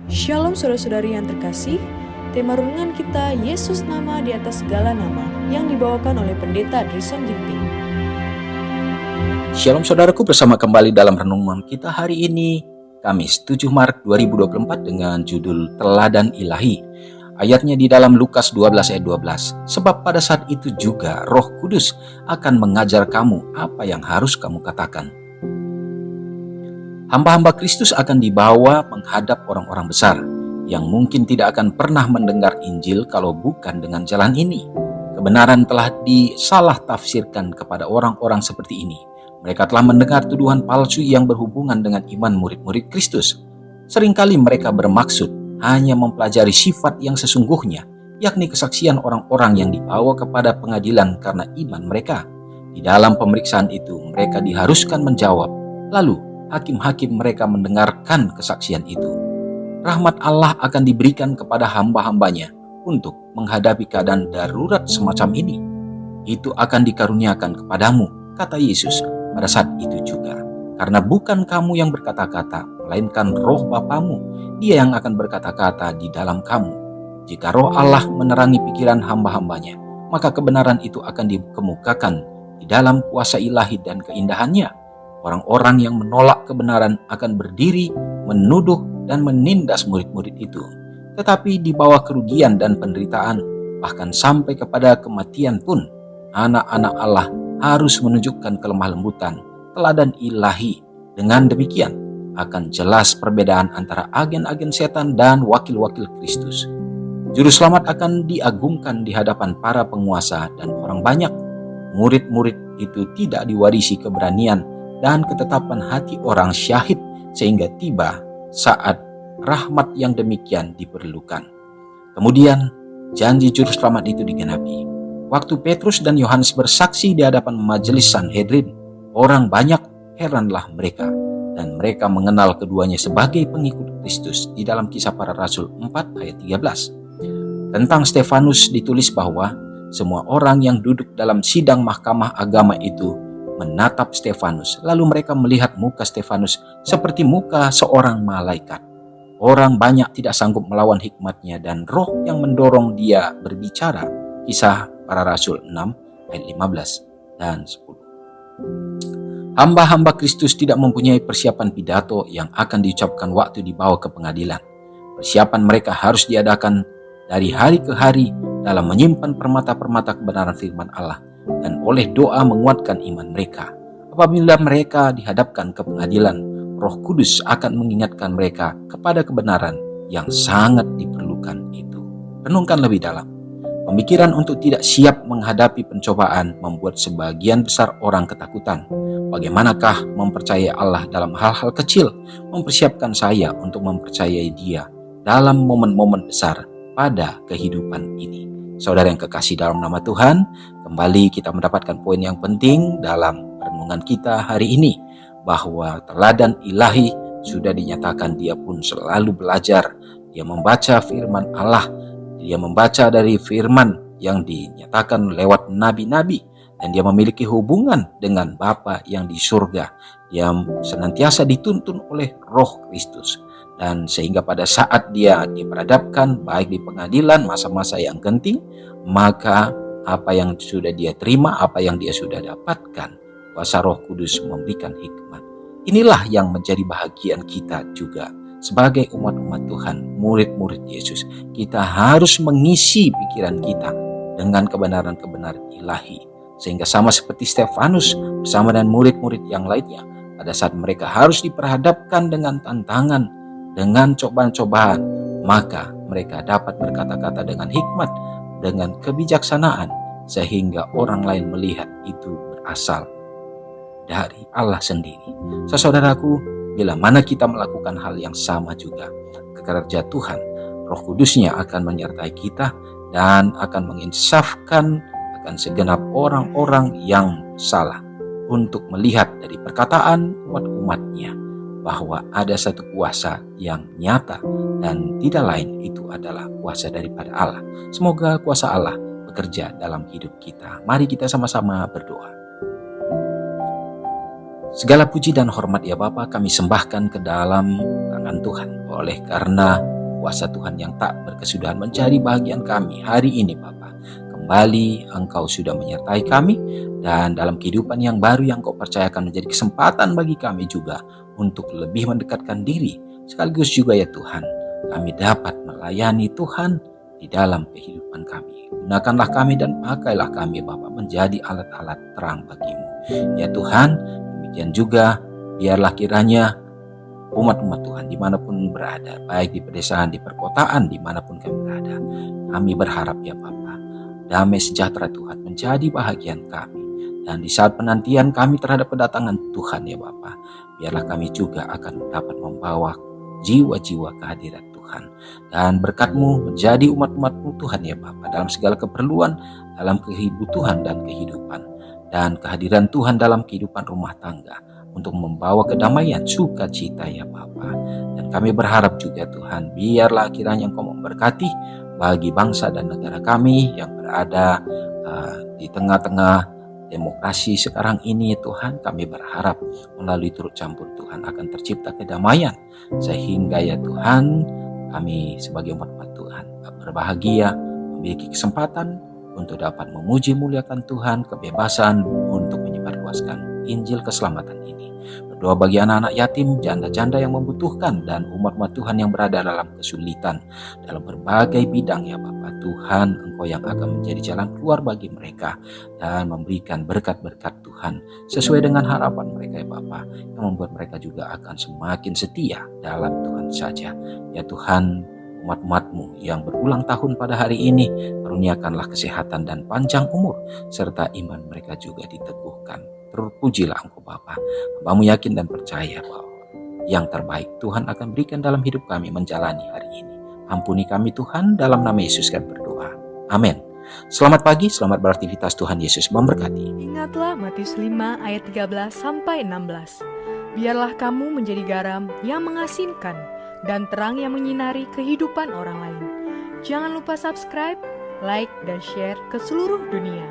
Shalom saudara-saudari yang terkasih, tema renungan kita Yesus nama di atas segala nama yang dibawakan oleh Pendeta Drison Ginting. Shalom saudaraku, bersama kembali dalam renungan kita hari ini, Kamis 7 Maret 2024 dengan judul Teladan Ilahi. Ayatnya di dalam Lukas 12 ayat 12. Sebab pada saat itu juga Roh Kudus akan mengajar kamu apa yang harus kamu katakan. Hamba-hamba Kristus akan dibawa menghadap orang-orang besar yang mungkin tidak akan pernah mendengar Injil kalau bukan dengan jalan ini. Kebenaran telah disalah tafsirkan kepada orang-orang seperti ini. Mereka telah mendengar tuduhan palsu yang berhubungan dengan iman murid-murid Kristus. Seringkali mereka bermaksud hanya mempelajari sifat yang sesungguhnya, yakni kesaksian orang-orang yang dibawa kepada pengadilan karena iman mereka. Di dalam pemeriksaan itu, mereka diharuskan menjawab. Lalu, hakim-hakim mereka mendengarkan kesaksian itu. Rahmat Allah akan diberikan kepada hamba-hambanya untuk menghadapi keadaan darurat semacam ini. Itu akan dikaruniakan kepadamu, kata Yesus pada saat itu juga. Karena bukan kamu yang berkata-kata, melainkan Roh Bapamu, Dia yang akan berkata-kata di dalam kamu. Jika Roh Allah menerangi pikiran hamba-hambanya, maka kebenaran itu akan dikemukakan di dalam kuasa ilahi dan keindahannya. Orang-orang yang menolak kebenaran akan berdiri, menuduh, dan menindas murid-murid itu. Tetapi di bawah kerugian dan penderitaan, bahkan sampai kepada kematian pun, anak-anak Allah harus menunjukkan kelemah lembutan, teladan ilahi. Dengan demikian, akan jelas perbedaan antara agen-agen setan dan wakil-wakil Kristus. Juru selamat akan diagungkan di hadapan para penguasa dan orang banyak. Murid-murid itu tidak diwarisi keberanian dan ketetapan hati orang syahid sehingga tiba saat rahmat yang demikian diperlukan. Kemudian janji juru selamat itu digenapi. Waktu Petrus dan Yohanes bersaksi di hadapan majelis Sanhedrin, orang banyak heranlah mereka dan mereka mengenal keduanya sebagai pengikut Kristus. Di dalam Kisah Para Rasul 4 ayat 13. Tentang Stefanus ditulis bahwa semua orang yang duduk dalam sidang mahkamah agama itu menatap Stefanus, lalu mereka melihat muka Stefanus seperti muka seorang malaikat. Orang banyak tidak sanggup melawan hikmatnya dan roh yang mendorong dia berbicara. Kisah Para Rasul 6 ayat 15 dan 10. Hamba-hamba Kristus tidak mempunyai persiapan pidato yang akan diucapkan waktu dibawa ke pengadilan. Persiapan mereka harus diadakan dari hari ke hari dalam menyimpan permata-permata kebenaran firman Allah dan oleh doa menguatkan iman mereka. Apabila mereka dihadapkan ke pengadilan, Roh Kudus akan mengingatkan mereka kepada kebenaran yang sangat diperlukan itu. Renungkan lebih dalam. Pemikiran untuk tidak siap menghadapi pencobaan membuat sebagian besar orang ketakutan. Bagaimanakah mempercayai Allah dalam hal-hal kecil mempersiapkan saya untuk mempercayai Dia dalam momen-momen besar pada kehidupan ini. Saudara yang kekasih dalam nama Tuhan, kembali kita mendapatkan poin yang penting dalam renungan kita hari ini, bahwa teladan ilahi sudah dinyatakan. Dia pun selalu belajar. Dia membaca firman Allah. Dia membaca dari firman yang dinyatakan lewat nabi-nabi. Dan dia memiliki hubungan dengan Bapa yang di surga. Dia senantiasa dituntun oleh Roh Kristus. Dan sehingga pada saat dia diperhadapkan baik di pengadilan masa-masa yang genting, maka apa yang sudah dia terima, apa yang dia sudah dapatkan, kuasa Roh Kudus memberikan hikmat. Inilah yang menjadi bahagian kita juga sebagai umat-umat Tuhan, murid-murid Yesus. Kita harus mengisi pikiran kita dengan kebenaran-kebenaran ilahi, sehingga sama seperti Stefanus bersama dengan murid-murid yang lainnya, pada saat mereka harus diperhadapkan dengan tantangan, dengan cobaan-cobaan, maka mereka dapat berkata-kata dengan hikmat, dengan kebijaksanaan, sehingga orang lain melihat itu berasal dari Allah sendiri. Saudaraku, bila mana kita melakukan hal yang sama juga, kerja Tuhan, Roh Kudusnya akan menyertai kita dan akan menginsafkan akan segenap orang-orang yang salah untuk melihat dari perkataan umat-umatnya bahwa ada satu kuasa yang nyata dan tidak lain itu adalah kuasa daripada Allah. Semoga kuasa Allah bekerja dalam hidup kita. Mari kita sama-sama berdoa. Segala puji dan hormat ya Bapa kami sembahkan ke dalam tangan Tuhan. Oleh karena kuasa Tuhan yang tak berkesudahan mencari bahagian kami hari ini Bapa. Kembali Engkau sudah menyertai kami dan dalam kehidupan yang baru yang Kau percayakan menjadi kesempatan bagi kami juga untuk lebih mendekatkan diri. Sekaligus juga ya Tuhan, kami dapat melayani Tuhan di dalam kehidupan kami. Gunakanlah kami dan pakailah kami Bapa menjadi alat-alat terang bagi-Mu. Ya Tuhan, demikian juga biarlah kiranya umat-umat Tuhan dimanapun berada, baik di pedesaan, di perkotaan, dimanapun kami berada, kami berharap ya Bapa, damai sejahtera Tuhan menjadi bahagian kami. Dan di saat penantian kami terhadap kedatangan Tuhan ya Bapa, biarlah kami juga akan dapat membawa jiwa-jiwa kehadiran Tuhan. Dan berkat-Mu menjadi umat-umat-Mu Tuhan ya Bapa, dalam segala keperluan, dalam kebutuhan dan kehidupan. Dan kehadiran Tuhan dalam kehidupan rumah tangga untuk membawa kedamaian, sukacita ya Bapa. Dan kami berharap juga Tuhan, biarlah kiranya Engkau memberkati bagi bangsa dan negara kami yang berada di tengah-tengah demokrasi sekarang ini Tuhan. Kami berharap melalui turut campur Tuhan akan tercipta kedamaian, sehingga ya Tuhan kami sebagai umat-umat Tuhan berbahagia, memiliki kesempatan untuk dapat memuji muliakan Tuhan, kebebasan untuk menyebarluaskan Injil keselamatan ini. Berdoa bagi anak-anak yatim, janda-janda yang membutuhkan, dan umat-umat Tuhan yang berada dalam kesulitan dalam berbagai bidang ya Bapa. Tuhan, Engkau yang akan menjadi jalan keluar bagi mereka dan memberikan berkat-berkat Tuhan sesuai dengan harapan mereka ya Bapa, yang membuat mereka juga akan semakin setia dalam Tuhan saja. Ya Tuhan, umat-umat-Mu yang berulang tahun pada hari ini, karuniakanlah kesehatan dan panjang umur, serta iman mereka juga diteguhkan. Terpujilah Engkau Bapa. Hamba-Mu yakin dan percaya bahwa yang terbaik Tuhan akan berikan dalam hidup kami menjalani hari ini. Ampuni kami Tuhan, dalam nama Yesus kami berdoa. Amin. Selamat pagi, selamat beraktivitas, Tuhan Yesus memberkati. Ingatlah Matius 5 ayat 13-16. Biarlah kamu menjadi garam yang mengasinkan dan terang yang menyinari kehidupan orang lain. Jangan lupa subscribe, like, dan share ke seluruh dunia.